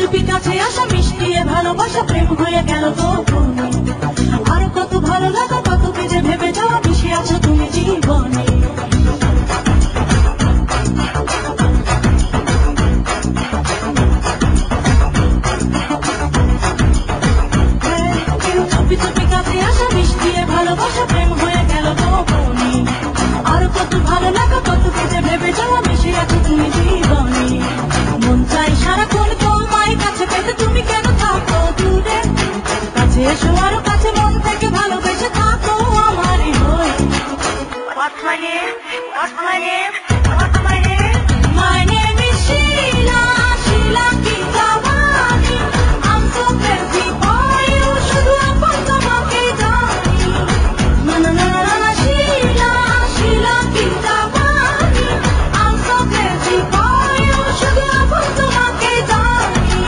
চুপি কাছে আসা মিষ্টিয়ে ভালোবাসা প্রেম হয়ে গেল গোপনে। আরো কত ভালো লাগা কত যে ভেবে যাওয়া মিশে আছো তুমি জীবনে। চুপি চুপি কাছে আসা মিষ্টিয়ে ভালোবাসা প্রেম হয়ে গেল গোপনে। আরো কত ভালো লাগা কত যে ভেবে যাওয়া মিশে আছো তুমি জীবনে। মন চাই সারাক্ষণ তোমায় কাছে পেতে, তুমি কেন থাকো দূরে? কাছে এসো আরো কাছে, মন থেকে ভালোবেসে থাকো আমারই হয়ে। What's my name? What's my name? What's my name? My name is Sheila, Sheila Kitawani. I'm so crazy for you, শুধু আপন তোমাকে জানি। Na na na na na, Sheila, Sheila Kitawani. I'm so crazy for you, শুধু আপন তোমাকে জানি।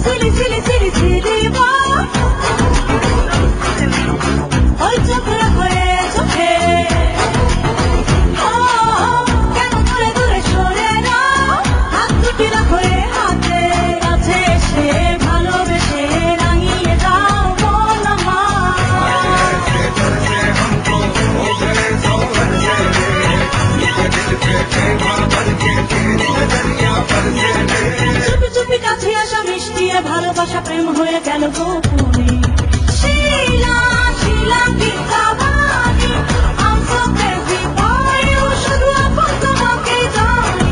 Silly, silly, silly, silly boy. ওই চোখ রাখো রে চোখে। কেন দূরে দূরে সরে না? হাত দুটি রাখো রে হাতে। কাছে এসে ভালোবেসে রাঙিয়ে দাও মন আমার। চুপি চুপি কাছে আসা মিষ্টিয়ে ভালোবাসা প্রেম হয়ে গেল গোপনে। Sheila, Sheila Kitawani. I'm so crazy for you, শুধু আপন তোমাকে জানি।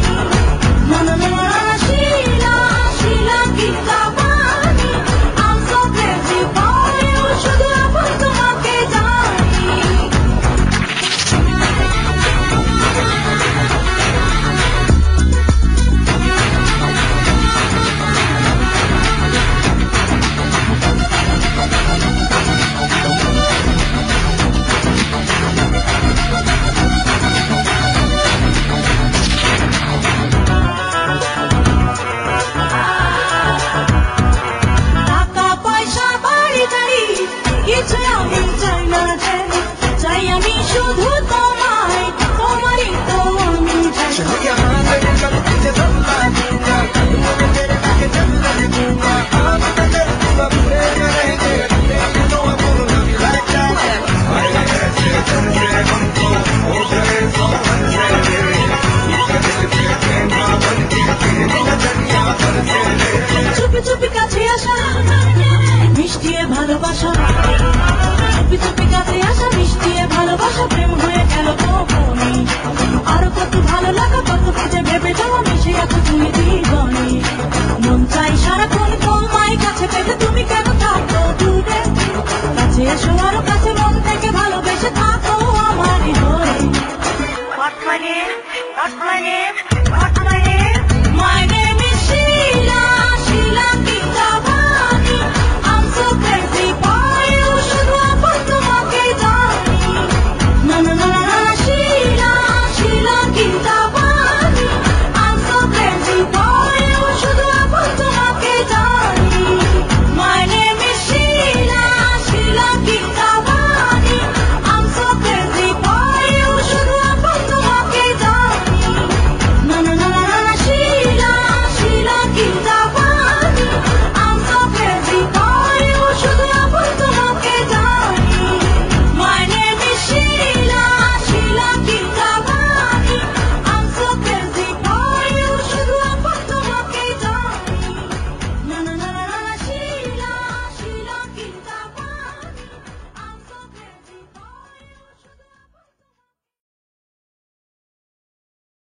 Na na na na na, Sheila, Sheila Kitawani. I'm so crazy for you, শুধু আপন তোমাকে জানি। টাকা পয়সা বাড়ি গাড়ি কিছু আমি চাই না যে, চাই আমি শুধু তোমায়, তোমারই তো আমি চাই। চুপি চুপি কাছে আসা মিষ্টিয়ে ভালোবাসা, চুপি চুপি কাছে আসা মিষ্টিয়ে ভালোবাসা প্রেম হয়ে গেল গোপনে। আরো কত ভালো লাগা কত যে ভেবে যাওয়া মিশে আছো তুমি জীবনে। মন চাই সারাক্ষণ তোমায় কাছে পেতে, তুমি কেন থাকো দূরে? কাছে এসো আরো কাছে, মন থেকে ভালোবেসে থাকো আমারই হয়ে। What's my name? What's my name?